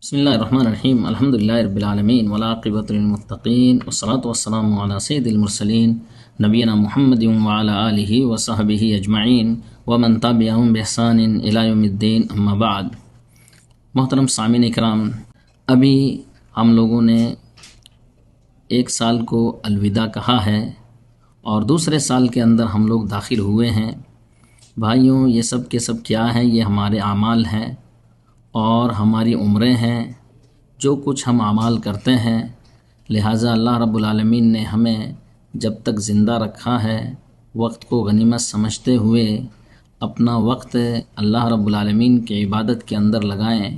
بسم اللہ الرحمن الرحیم الحمد للہ رب العالمین والعاقبۃ للمتقین والصلاۃ والسلام علی سید المرسلین نبینا محمد وعلی آلہ وصحبہ اجمعین ومن تبعہم بإحسان الی یوم الدین اما بعد۔ محترم سامعین اکرام، ابھی ہم لوگوں نے ایک سال کو الوداع کہا ہے اور دوسرے سال کے اندر ہم لوگ داخل ہوئے ہیں۔ بھائیوں، یہ سب کے سب کیا ہے؟ یہ ہمارے اعمال ہیں اور ہماری عمریں ہیں، جو کچھ ہم اعمال کرتے ہیں۔ لہٰذا اللہ رب العالمین نے ہمیں جب تک زندہ رکھا ہے، وقت کو غنیمت سمجھتے ہوئے اپنا وقت اللہ رب العالمین کی عبادت کے اندر لگائیں،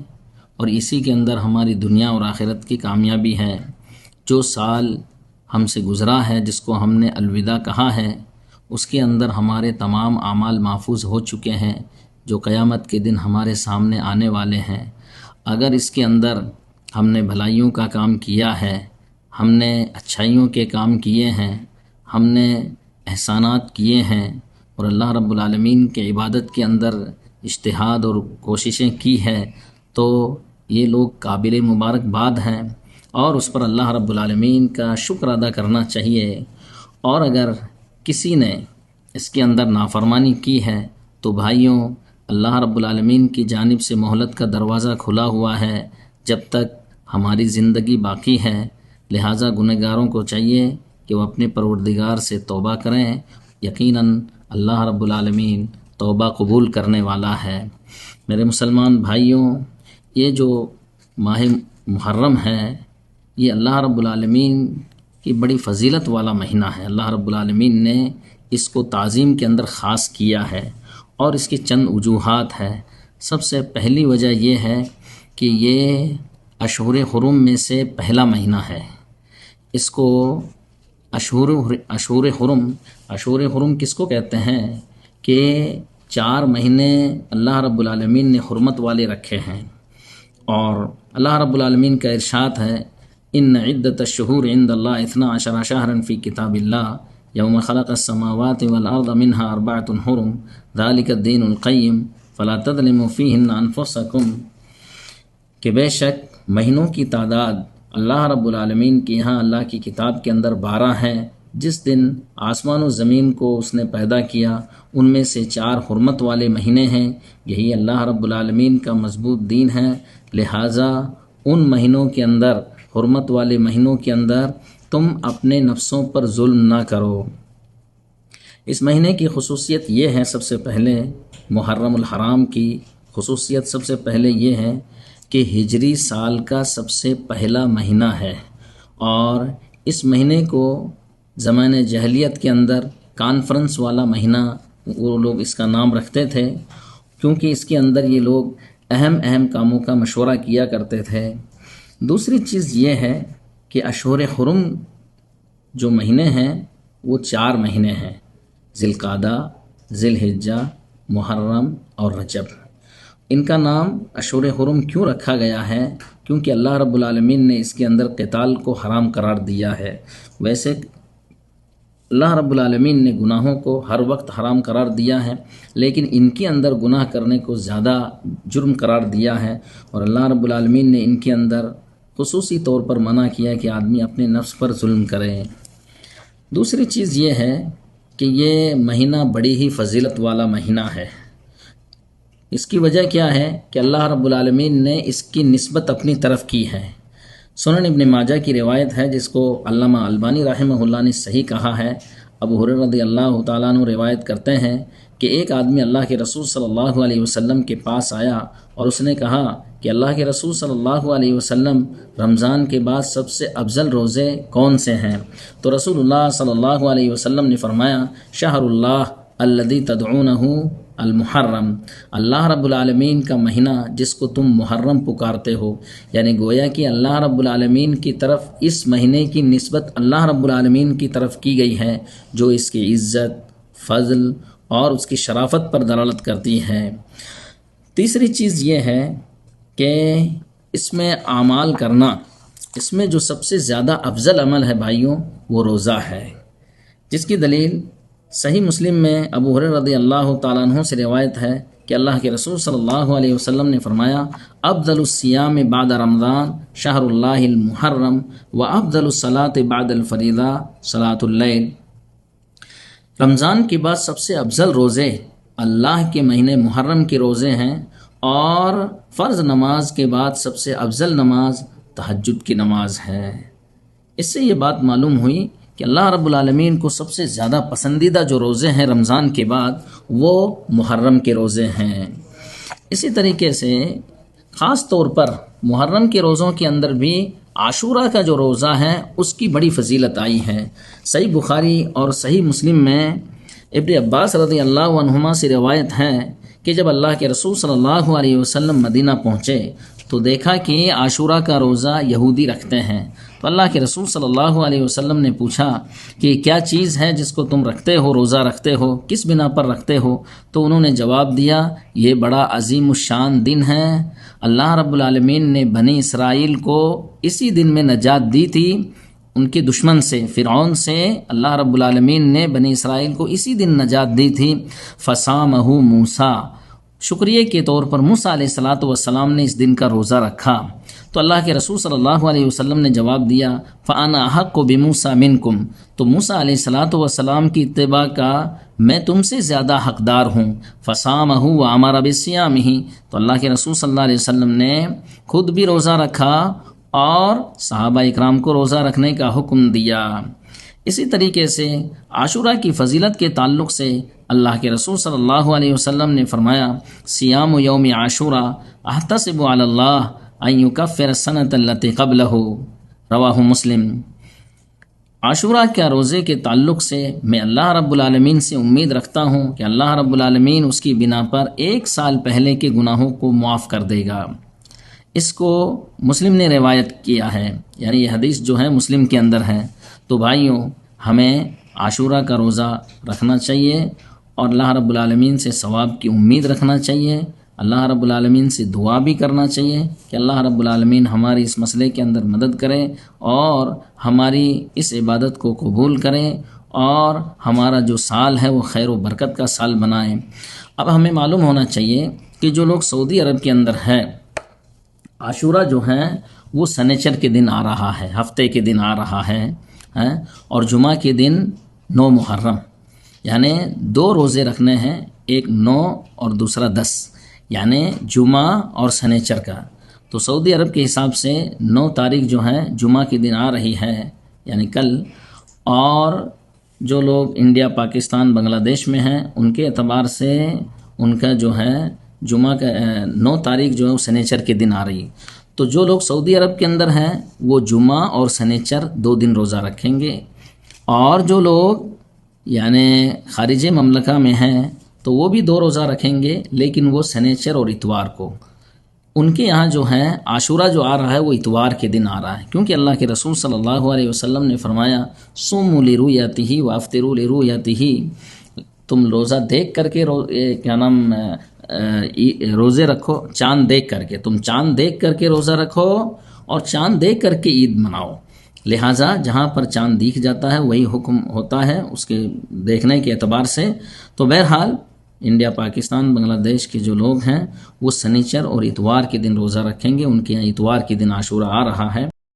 اور اسی کے اندر ہماری دنیا اور آخرت کی کامیابی ہے۔ جو سال ہم سے گزرا ہے، جس کو ہم نے الوداع کہا ہے، اس کے اندر ہمارے تمام اعمال محفوظ ہو چکے ہیں، جو قیامت کے دن ہمارے سامنے آنے والے ہیں۔ اگر اس کے اندر ہم نے بھلائیوں کا کام کیا ہے، ہم نے اچھائیوں کے کام کیے ہیں، ہم نے احسانات کیے ہیں اور اللہ رب العالمین کے عبادت کے اندر اجتہاد اور کوششیں کی ہے، تو یہ لوگ قابل مبارکباد ہیں اور اس پر اللہ رب العالمین کا شکر ادا کرنا چاہیے۔ اور اگر کسی نے اس کے اندر نافرمانی کی ہے تو بھائیوں، اللہ رب العالمین کی جانب سے مہلت کا دروازہ کھلا ہوا ہے جب تک ہماری زندگی باقی ہے۔ لہٰذا گنہگاروں کو چاہیے کہ وہ اپنے پروردگار سے توبہ کریں۔ یقیناً اللہ رب العالمین توبہ قبول کرنے والا ہے۔ میرے مسلمان بھائیوں، یہ جو ماہ محرم ہے، یہ اللہ رب العالمین کی بڑی فضیلت والا مہینہ ہے۔ اللہ رب العالمین نے اس کو تعظیم کے اندر خاص کیا ہے اور اس کی چند وجوہات ہے۔ سب سے پہلی وجہ یہ ہے کہ یہ اشہر حرم میں سے پہلا مہینہ ہے۔ اس کو اشہر حرم کس کو کہتے ہیں؟ کہ 4 مہینے اللہ رب العالمین نے حرمت والے رکھے ہیں، اور اللہ رب العالمین کا ارشاد ہے، ان عدت الشہور عند اللہ 12 شہرا فی کتاب اللہ یوم خلق السماوات والارض منها 4 حرم ذلک الدین القیم فلا تظلموا فیہن انفسکم، کہ بے شک مہینوں کی تعداد اللہ رب العالمین کے یہاں اللہ کی کتاب کے اندر 12 ہیں۔ جس دن آسمان و زمین کو اس نے پیدا کیا، ان میں سے 4 حرمت والے مہینے ہیں۔ یہی اللہ رب العالمین کا مضبوط دین ہے۔ لہٰذا ان مہینوں کے اندر، حرمت والے مہینوں کے اندر، تم اپنے نفسوں پر ظلم نہ کرو۔ اس مہینے کی خصوصیت یہ ہے، سب سے پہلے محرم الحرام کی خصوصیت سب سے پہلے یہ ہے کہ ہجری سال کا سب سے پہلا مہینہ ہے، اور اس مہینے کو زمانہ جاہلیت کے اندر کانفرنس والا مہینہ وہ لوگ اس کا نام رکھتے تھے، کیونکہ اس کے اندر یہ لوگ اہم کاموں کا مشورہ کیا کرتے تھے۔ دوسری چیز یہ ہے کہ اشہر حرم جو مہینے ہیں وہ 4 مہینے ہیں، ذی القعدہ، ذی الحجہ، محرم اور رجب۔ ان کا نام اشہر حرم کیوں رکھا گیا ہے؟ کیونکہ اللہ رب العالمین نے اس کے اندر قتال کو حرام قرار دیا ہے۔ ویسے اللہ رب العالمین نے گناہوں کو ہر وقت حرام قرار دیا ہے، لیکن ان کے اندر گناہ کرنے کو زیادہ جرم قرار دیا ہے، اور اللہ رب العالمین نے ان کے اندر خصوصی طور پر منع کیا کہ آدمی اپنے نفس پر ظلم کرے۔ دوسری چیز یہ ہے کہ یہ مہینہ بڑی ہی فضیلت والا مہینہ ہے۔ اس کی وجہ کیا ہے کہ اللہ رب العالمین نے اس کی نسبت اپنی طرف کی ہے۔ سنن ابن ماجہ کی روایت ہے، جس کو علامہ البانی رحمہ اللہ نے صحیح کہا ہے۔ ابو ہریرہ رضی اللہ تعالیٰ عنہ روایت کرتے ہیں کہ ایک آدمی اللہ کے رسول صلی اللہ علیہ وسلم کے پاس آیا اور اس نے کہا کہ اللہ کے رسول صلی اللہ علیہ وسلم، رمضان کے بعد سب سے افضل روزے کون سے ہیں؟ تو رسول اللہ صلی اللہ علیہ وسلم نے فرمایا، شہر اللہ الذی تدعونہ المحرم، اللہ رب العالمین کا مہینہ جس کو تم محرم پکارتے ہو۔ یعنی گویا کہ اللہ رب العالمین کی طرف اس مہینے کی نسبت اللہ رب العالمین کی طرف کی گئی ہے، جو اس کی عزت، فضل اور اس کی شرافت پر دلالت کرتی ہے۔ تیسری چیز یہ ہے کہ اس میں اعمال کرنا، اس میں جو سب سے زیادہ افضل عمل ہے بھائیوں، وہ روزہ ہے، جس کی دلیل صحیح مسلم میں ابو ہریرہ رضی اللہ تعالیٰ عنہ سے روایت ہے کہ اللہ کے رسول صلی اللہ علیہ وسلم نے فرمایا افضل الصیام بعد رمضان شہر اللہ المحرم و افضل الصلاۃ بعد الفریضہ صلاۃ اللیل، رمضان کے بعد سب سے افضل روزے اللہ کے مہینے محرم کے روزے ہیں، اور فرض نماز کے بعد سب سے افضل نماز تہجد کی نماز ہے۔ اس سے یہ بات معلوم ہوئی کہ اللہ رب العالمین کو سب سے زیادہ پسندیدہ جو روزے ہیں رمضان کے بعد وہ محرم کے روزے ہیں۔ اسی طریقے سے خاص طور پر محرم کے روزوں کے اندر بھی عاشورہ کا جو روزہ ہے اس کی بڑی فضیلت آئی ہے۔ صحیح بخاری اور صحیح مسلم میں ابن عباس رضی اللہ عنہما سے روایت ہے کہ جب اللہ کے رسول صلی اللہ علیہ وسلم مدینہ پہنچے تو دیکھا کہ عاشورہ کا روزہ یہودی رکھتے ہیں، تو اللہ کے رسول صلی اللہ علیہ وسلم نے پوچھا کہ کیا چیز ہے جس کو تم رکھتے ہو، روزہ رکھتے ہو، کس بنا پر رکھتے ہو؟ تو انہوں نے جواب دیا یہ بڑا عظیم الشان دن ہے، اللہ رب العالمین نے بنی اسرائیل کو اسی دن میں نجات دی تھی، ان کے دشمن سے، فرعون سے اللہ رب العالمین نے بنی اسرائیل کو اسی دن نجات دی تھی۔ فصامہ موسیٰ، شکریہ کے طور پر موسیٰ علیہ الصلاۃ والسلام نے اس دن کا روزہ رکھا۔ تو اللہ کے رسول صلی اللہ علیہ وسلم نے جواب دیا فَأَنَا أَحَقُّ بِمُوسَىٰ مِنْكُمْ، تو موسیٰ علیہ الصلاۃ والسلام کی اتباع کا میں تم سے زیادہ حقدار ہوں۔ فَصَامَهُ وَأَمَرَ بِصِيَامِهِ، تو اللہ کے رسول صلی اللہ علیہ وسلم نے خود بھی روزہ رکھا اور صحابہ اکرام کو روزہ رکھنے کا حکم دیا۔ اسی طریقے سے عاشورہ کی فضیلت کے تعلق سے اللہ کے رسول صلی اللہ علیہ وسلم نے فرمایا صیام یوم عاشورہ احتسب علی اللہ ان یکفر السنۃ التی قبلہ، رواہ مسلم۔ عاشورہ کے روزے کے تعلق سے میں اللہ رب العالمین سے امید رکھتا ہوں کہ اللہ رب العالمین اس کی بنا پر 1 سال پہلے کے گناہوں کو معاف کر دے گا۔ اس کو مسلم نے روایت کیا ہے، یعنی یہ حدیث جو ہے مسلم کے اندر ہے۔ تو بھائیوں، ہمیں عاشورہ کا روزہ رکھنا چاہیے اور اللہ رب العالمین سے ثواب کی امید رکھنا چاہیے، اللہ رب العالمین سے دعا بھی کرنا چاہیے کہ اللہ رب العالمین ہماری اس مسئلے کے اندر مدد کرے اور ہماری اس عبادت کو قبول کریں اور ہمارا جو سال ہے وہ خیر و برکت کا سال بنائیں۔ اب ہمیں معلوم ہونا چاہیے کہ جو لوگ سعودی عرب کے اندر ہے، عاشورہ جو ہے وہ سنیچر کے دن آ رہا ہے، ہفتے کے دن آ رہا ہے، اور جمعہ کے دن 9 محرم، یعنی 2 روزے رکھنے ہیں، ایک 9 اور دوسرا 10، یعنی جمعہ اور سنیچر کا۔ تو سعودی عرب کے حساب سے 9 تاریخ جو ہے جمعہ کے دن آ رہی ہے، یعنی کل، اور جو لوگ انڈیا، پاکستان، بنگلہ دیش میں ہیں ان کے اعتبار سے ان کا جو ہے جمعہ کا 9 تاریخ جو ہے وہ سنیچر کے دن آ رہی۔ تو جو لوگ سعودی عرب کے اندر ہیں وہ جمعہ اور سنیچر 2 دن روزہ رکھیں گے، اور جو لوگ یعنی خارج مملکہ میں ہیں تو وہ بھی 2 روزہ رکھیں گے، لیکن وہ سنیچر اور اتوار کو۔ ان کے یہاں جو ہے عاشورہ جو آ رہا ہے وہ اتوار کے دن آ رہا ہے، کیونکہ اللہ کے رسول صلی اللہ علیہ وسلم نے فرمایا صوموا لرؤیتہ وافطروا لرؤیتہ، تم روزہ دیکھ کر کے روزے رکھو، چاند دیکھ کر کے، تم چاند دیکھ کر کے روزہ رکھو اور چاند دیکھ کر کے عید مناؤ۔ لہٰذا جہاں پر چاند دیکھ جاتا ہے وہی حکم ہوتا ہے اس کے دیکھنے کے اعتبار سے۔ تو بہرحال انڈیا، پاکستان، بنگلہ دیش کے جو لوگ ہیں وہ سنیچر اور اتوار کے دن روزہ رکھیں گے، ان کے یہاں اتوار کے دن عاشورہ آ رہا ہے۔